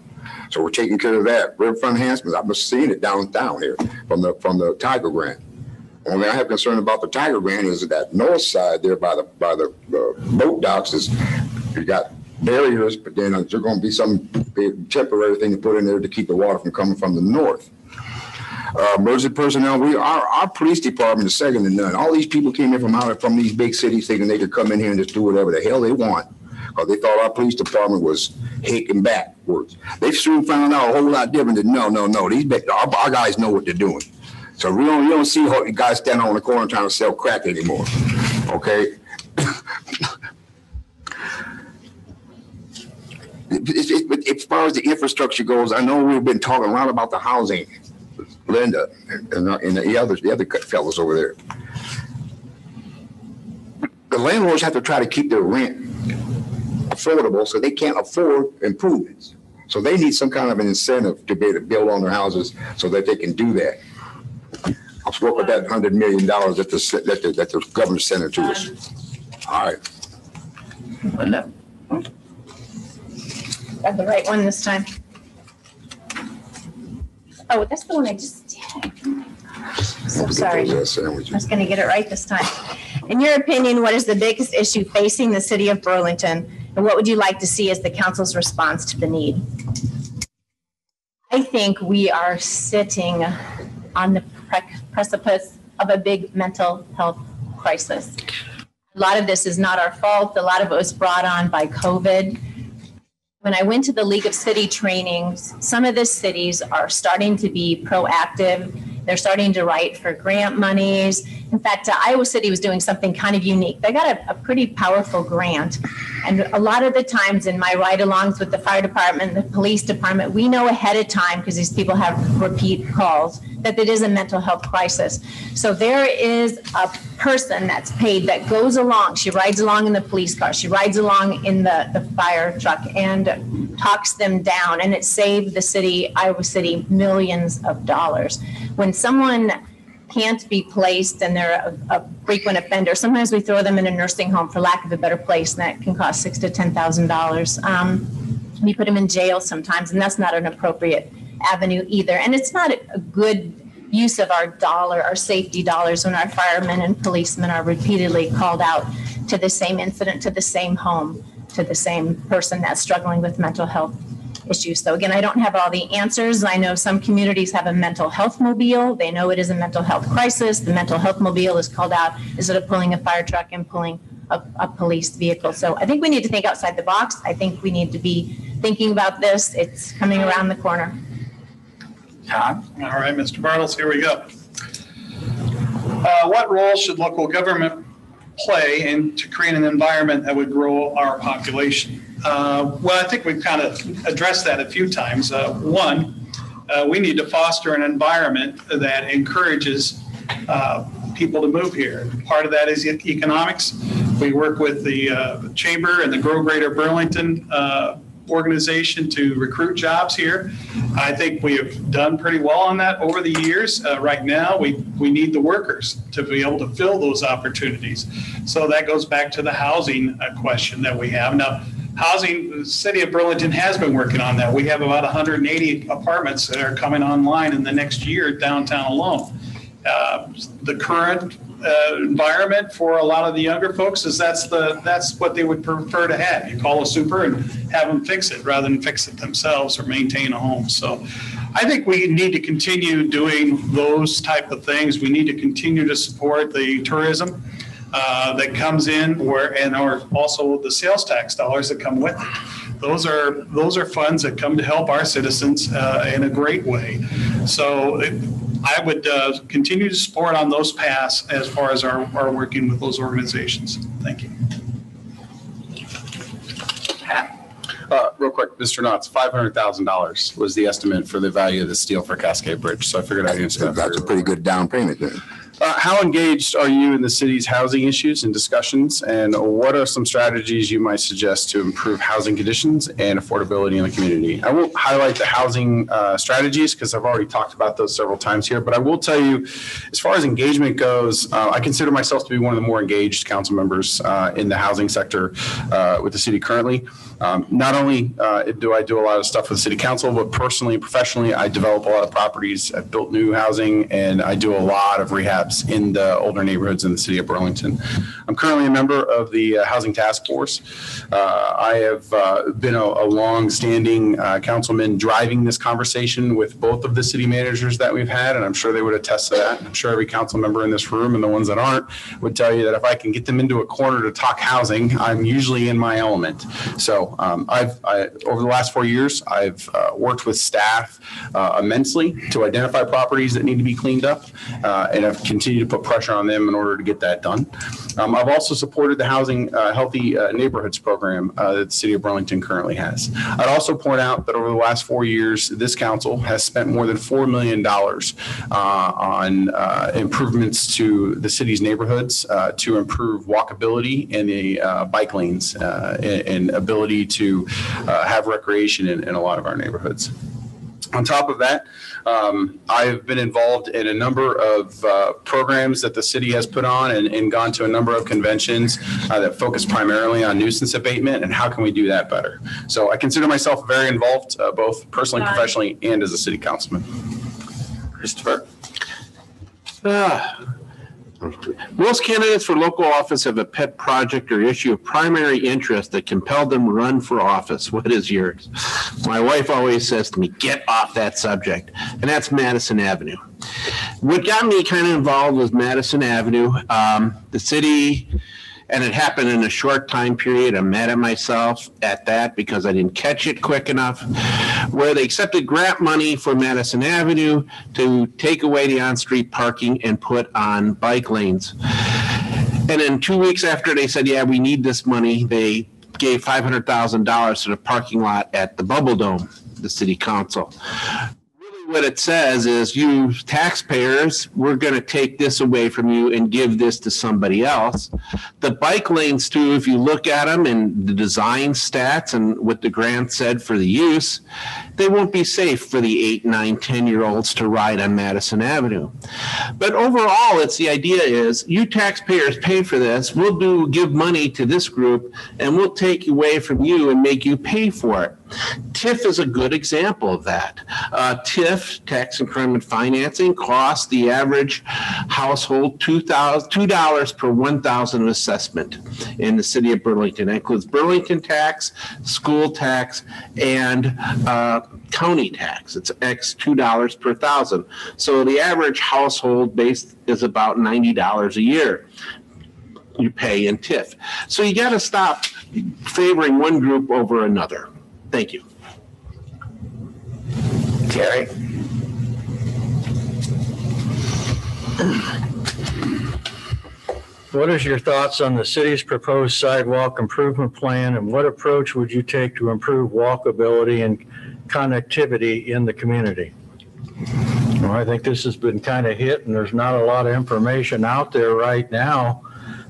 S5: So we're taking care of that. Riverfront Enhancements, I've been seeing it downtown here from the Tiger Grant. Only I have concern about the Tiger Grant is that north side there by the boat docks is you got barriers, but then there's going to be some temporary thing to put in there to keep the water from coming from the north. Emergency personnel, our police department is second to none. All these people came in from these big cities thinking they could come in here and just do whatever the hell they want, because they thought our police department was hiking backwards. They soon found out a whole lot different. That no, our guys know what they're doing. So you don't see guys standing on the corner trying to sell crack anymore. Okay. As far as the infrastructure goes, I know we've been talking a lot about the housing, Lynda and the other fellows over there. The landlords have to try to keep their rent affordable, so they can't afford improvements. So they need some kind of an incentive to be able to build on their houses so that they can do that. I'll work with that $100 million that the governor sent it to us. All right.
S1: Lynda.
S4: Got the right one this time. Oh, that's the one I just did. So sorry. I was going to get it right this time. In your opinion, what is the biggest issue facing the city of Burlington, and what would you like to see as the council's response to the need? I think we are sitting on the precipice of a big mental health crisis. A lot of this is not our fault. A lot of it was brought on by COVID. When I went to the League of City trainings, some of the cities are starting to be proactive. They're starting to write for grant monies. In fact, Iowa City was doing something kind of unique. They got a pretty powerful grant. And a lot of the times in my ride-alongs with the fire department, the police department, we know ahead of time, because these people have repeat calls, that it is a mental health crisis. So there is a person that's paid that goes along. She rides along in the police car. She rides along in the fire truck and talks them down. And it saved the city, Iowa City, millions of dollars. When someone can't be placed and they're a frequent offender, sometimes we throw them in a nursing home, for lack of a better place, and that can cost $6,000 to $10,000. We put them in jail sometimes, and that's not an appropriate avenue either. And it's not a good use of our safety dollars, when our firemen and policemen are repeatedly called out to the same incident, to the same home, to the same person that's struggling with mental health issues. So again, I don't have all the answers. I know some communities have a mental health mobile. They know it is a mental health crisis. The mental health mobile is called out instead of pulling a fire truck and pulling a police vehicle. So I think we need to think outside the box. I think we need to be thinking about this. It's coming around the corner.
S1: Tom?
S3: All right, Mr. Bartles, here we go. What role should local government play in to create an environment that would grow our population? Well, I think we've kind of addressed that a few times. One, we need to foster an environment that encourages people to move here. Part of that is economics. We work with the Chamber and the Grow Greater Burlington organization to recruit jobs here. I think we have done pretty well on that over the years. Right now, we need the workers to be able to fill those opportunities. So that goes back to the housing question that we have. Now, housing, the city of Burlington has been working on that. We have about 180 apartments that are coming online in the next year downtown alone. The current environment for a lot of the younger folks is that's what they would prefer to have. You call a super and have them fix it rather than fix it themselves or maintain a home. So I think we need to continue doing those type of things. We need to continue to support the tourism that comes in, and also the sales tax dollars that come with it. Those are funds that come to help our citizens in a great way. So I would continue to support on those paths as far as our working with those organizations. Thank you.
S2: Real quick, Mr. Knotts, $500,000 was the estimate for the value of the steel for Cascade Bridge. So I figured I'd answer that.
S5: That's a pretty good down payment then.
S2: How engaged are you in the city's housing issues and discussions, and what are some strategies you might suggest to improve housing conditions and affordability in the community? I won't highlight the housing strategies because I've already talked about those several times here, but I will tell you, as far as engagement goes, I consider myself to be one of the more engaged council members in the housing sector with the city currently. Not only do I do a lot of stuff with the city council, but personally and professionally, I develop a lot of properties. I've built new housing, and I do a lot of rehabs in the older neighborhoods in the city of Burlington. I'm currently a member of the Housing Task Force. I have been a long-standing councilman driving this conversation with both of the city managers that we've had, and I'm sure they would attest to that. I'm sure every council member in this room and the ones that aren't would tell you that if I can get them into a corner to talk housing, I'm usually in my element. So over the last 4 years, I've worked with staff immensely to identify properties that need to be cleaned up, and I've continue to put pressure on them in order to get that done. I've also supported the Housing Healthy Neighborhoods program that the city of Burlington currently has. I'd also point out that over the last 4 years, this council has spent more than $4 million on improvements to the city's neighborhoods to improve walkability and the bike lanes and ability to have recreation in a lot of our neighborhoods. On top of that, I've been involved in a number of programs that the city has put on and gone to a number of conventions that focus primarily on nuisance abatement and how can we do that better. So I consider myself very involved, both personally, professionally, and as a city councilman. Christopher?
S6: Most candidates for local office have a pet project or issue of primary interest that compelled them to run for office. What is yours? My wife always says to me, get off that subject, and that's Madison Avenue. What got me kind of involved was Madison Avenue. The city, and it happened in a short time period. I'm mad at myself at that because I didn't catch it quick enough, where they accepted grant money for Madison Avenue to take away the on-street parking and put on bike lanes. And then 2 weeks after they said, yeah, we need this money, they gave $500,000 to the parking lot at the Bubble Dome, the city council. What it says is, you taxpayers, we're going to take this away from you and give this to somebody else. The bike lanes too, if you look at them and the design stats and what the grant said for the use, they won't be safe for the 8, 9, 10-year-olds to ride on Madison Avenue. But overall, it's the idea is, you taxpayers pay for this, we'll give money to this group, and we'll take away from you and make you pay for it. TIF is a good example of that. TIF, tax increment financing, costs the average household $2 per 1,000 assessment in the city of Burlington. That includes Burlington tax, school tax, and county tax. It's $2 per 1,000. So the average household base is about $90 a year you pay in TIF. So you got to stop favoring one group over another. Thank you.
S1: Terry?
S7: What is your thoughts on the city's proposed sidewalk improvement plan, and what approach would you take to improve walkability and connectivity in the community? Well, I think this has been kind of hit, and there's not a lot of information out there right now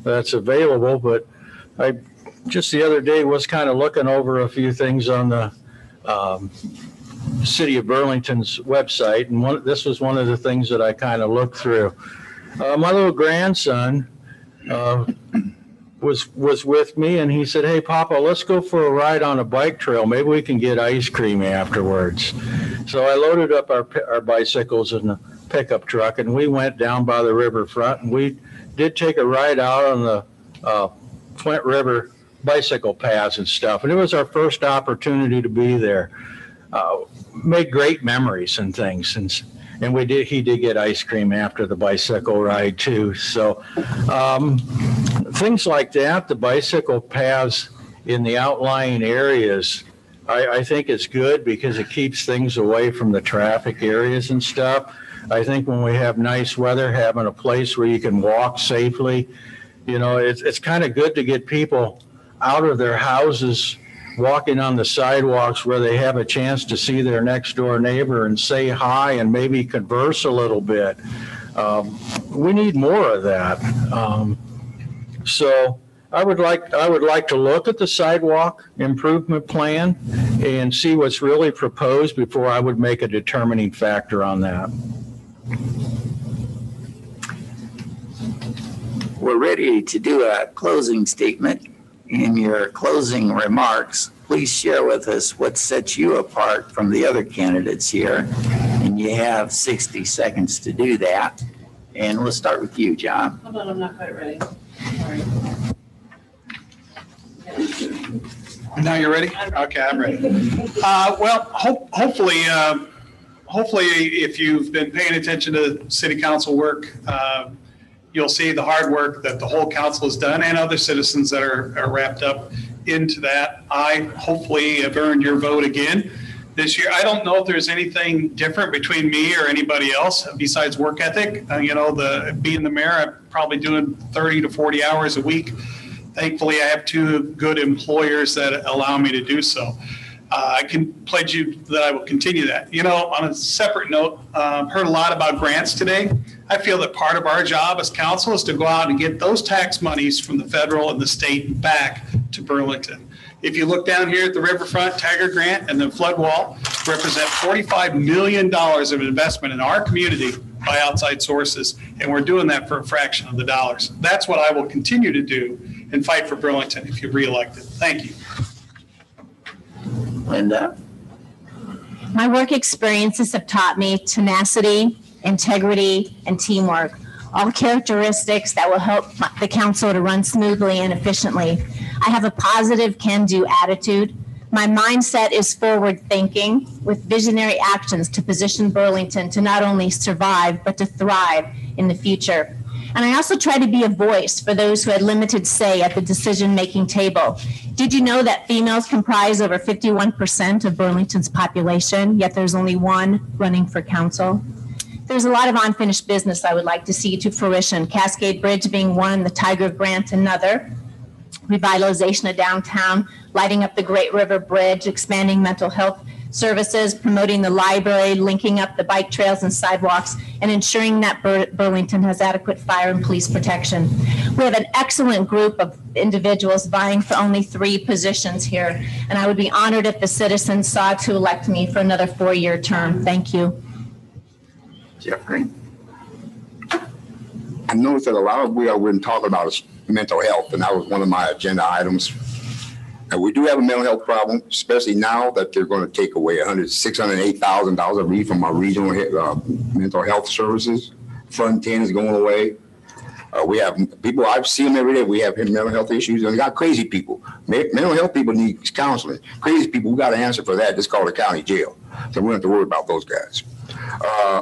S7: that's available, but I just the other day was kind of looking over a few things on the City of Burlington's website, and this was one of the things that I kind of looked through. My little grandson was with me, and he said, "Hey, Papa, let's go for a ride on a bike trail. Maybe we can get ice cream afterwards." So I loaded up our bicycles in the pickup truck, and we went down by the riverfront, and we did take a ride out on the Flint River bicycle paths and stuff. And it was our first opportunity to be there. Made great memories and things. And he did get ice cream after the bicycle ride too. So things like that, the bicycle paths in the outlying areas, I think it's good because it keeps things away from the traffic areas and stuff. I think when we have nice weather, having a place where you can walk safely, it's kind of good to get people out of their houses, walking on the sidewalks where they have a chance to see their next door neighbor and say hi and maybe converse a little bit. We need more of that. So I would like to look at the sidewalk improvement plan and see what's really proposed before I would make a determining factor on that.
S1: We're ready to do a closing statement. In your closing remarks, please share with us what sets you apart from the other candidates here. And you have 60 seconds to do that. And we'll start with you, Jon.
S8: Hold on, I'm not quite ready. Sorry.
S3: Now you're ready? Okay, I'm ready. Well, hopefully, if you've been paying attention to city council work, you'll see the hard work that the whole council has done and other citizens that are wrapped up into that. I hopefully have earned your vote again this year. I don't know if there's anything different between me or anybody else besides work ethic. Being the mayor, I'm probably doing 30 to 40 hours a week. Thankfully, I have two good employers that allow me to do so. I can pledge you that I will continue that. On a separate note, heard a lot about grants today. I feel that part of our job as council is to go out and get those tax monies from the federal and the state back to Burlington. If you look down here at the Riverfront Tiger Grant and the flood wall, represent $45 million of investment in our community by outside sources, and we're doing that for a fraction of the dollars. That's what I will continue to do and fight for Burlington if you're reelected. Thank you.
S1: Lynda?
S4: My work experiences have taught me tenacity, integrity, and teamwork, all characteristics that will help the council to run smoothly and efficiently. I have a positive can-do attitude. My mindset is forward-thinking with visionary actions to position Burlington to not only survive, but to thrive in the future. And I also try to be a voice for those who had limited say at the decision-making table. Did you know that females comprise over 51% of Burlington's population, yet there's only one running for council? There's a lot of unfinished business I would like to see to fruition. Cascade Bridge being one, the Tiger Grant another, revitalization of downtown, lighting up the Great River Bridge, expanding mental health services, promoting the library, linking up the bike trails and sidewalks, and ensuring that Burlington has adequate fire and police protection. We have an excellent group of individuals vying for only 3 positions here, and I would be honored if the citizens sought to elect me for another 4-year term. Thank you.
S1: Jeffery?
S5: I noticed that a lot of we've been talking about is mental health, and that was one of my agenda items. And we do have a mental health problem, especially now that they're going to take away $608,000 a read from our regional mental health services. Fund 10 is going away. We have people, I've seen them every day. We have mental health issues, and we got crazy people. Mental health people need counseling. Crazy people, we got an answer for that. It's called a county jail. So we don't have to worry about those guys.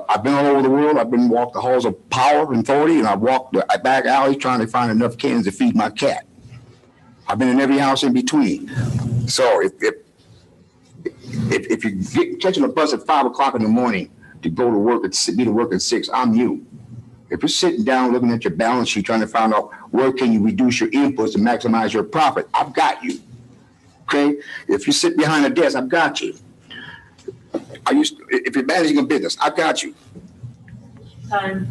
S5: I've been all over the world. I've been walked the halls of power and authority, and I've walked the back alleys trying to find enough cans to feed my cat. I've been in every house in between. So if you're catching a bus at 5 o'clock in the morning to go to work be to work at 6, I'm you. If you're sitting down looking at your balance sheet trying to find out where can you reduce your inputs to maximize your profit, I've got you. Okay? If you sit behind a desk, I've got you. If you're managing a business, I've got you.
S8: Time.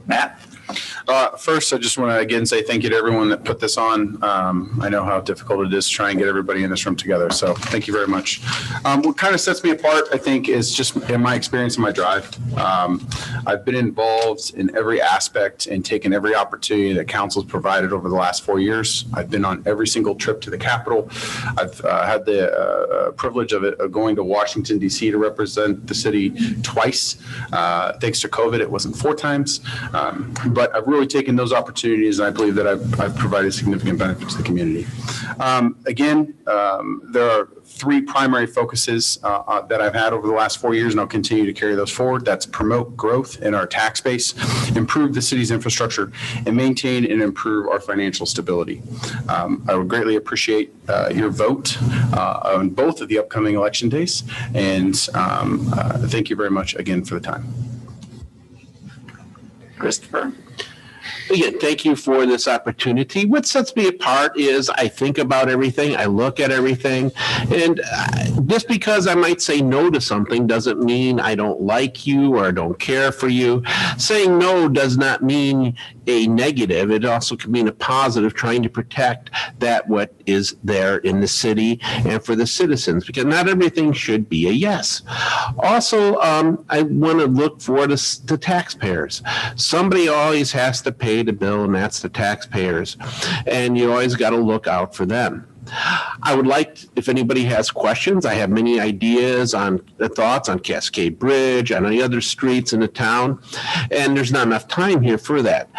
S1: Matt?
S2: First, I just want to again say thank you to everyone that put this on. I know how difficult it is to try and get everybody in this room together, so thank you very much. What kind of sets me apart, I think, is just in my experience and my drive. I've been involved in every aspect and taken every opportunity that council's provided over the last 4 years. I've been on every single trip to the Capitol. I've had the privilege of going to Washington, D.C. to represent the city twice. Thanks to COVID, it wasn't 4 times, but I've really taken those opportunities, and I believe that I've provided significant benefit to the community. There are 3 primary focuses that I've had over the last 4 years, and I'll continue to carry those forward. That's promote growth in our tax base, improve the city's infrastructure, and maintain and improve our financial stability. I would greatly appreciate your vote on both of the upcoming election days, and thank you very much again for the time.
S1: Christopher?
S6: Again, thank you for this opportunity. What sets me apart is I think about everything, I look at everything, and just because I might say no to something doesn't mean I don't like you or I don't care for you. Saying no does not mean a negative. It also can mean a positive, trying to protect that what is there in the city and for the citizens, because not everything should be a yes. Also, I want to look for the taxpayers. Somebody always has to pay the bill, and that's the taxpayers. And you always got to look out for them. I would like, if anybody has questions, I have many ideas on thoughts on Cascade Bridge, on the other streets in the town, and there's not enough time here for that.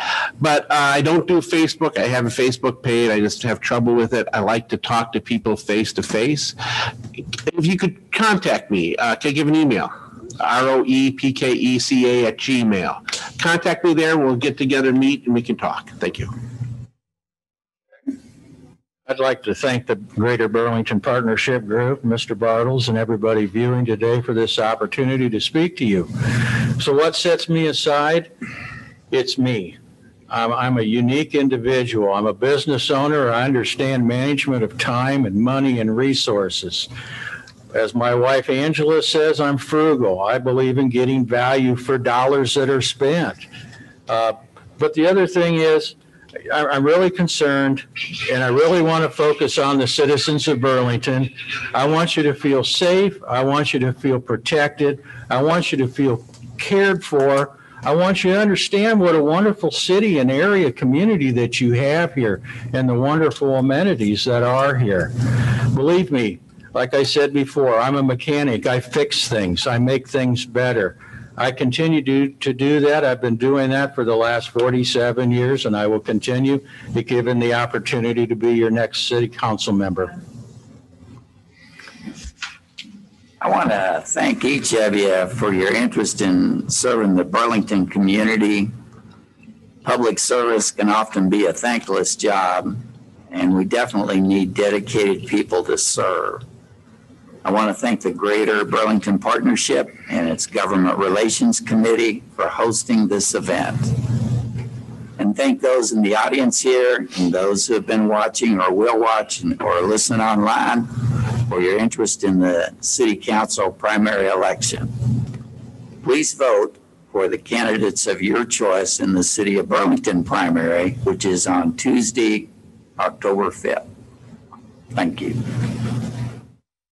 S6: But I don't do Facebook. I have a Facebook page. I just have trouble with it. I like to talk to people face to face. If you could contact me, can I give an email? roepkeca@gmail. Contact me there. We'll get together, meet, and we can talk. Thank you.
S7: I'd like to thank the Greater Burlington Partnership Group, Mr. Bartles, and everybody viewing today for this opportunity to speak to you. So what sets me aside? It's me. I'm a unique individual. I'm a business owner. I understand management of time and money and resources. As my wife Angela says, I'm frugal. I believe in getting value for dollars that are spent. But the other thing is, I'm really concerned, and I really want to focus on the citizens of Burlington. I want you to feel safe. I want you to feel protected. I want you to feel cared for. I want you to understand what a wonderful city and area community that you have here and the wonderful amenities that are here. Believe me, like I said before, I'm a mechanic. I fix things. I make things better. I continue to do that. I've been doing that for the last 47 years, and I will continue if given the opportunity to be your next city council member.
S1: I want to thank each of you for your interest in serving the Burlington community. Public service can often be a thankless job, and we definitely need dedicated people to serve. I want to thank the Greater Burlington Partnership and its Government Relations Committee for hosting this event. And thank those in the audience here and those who have been watching or will watch or listen online for your interest in the City Council primary election. Please vote for the candidates of your choice in the City of Burlington primary, which is on Tuesday, October 5th. Thank you.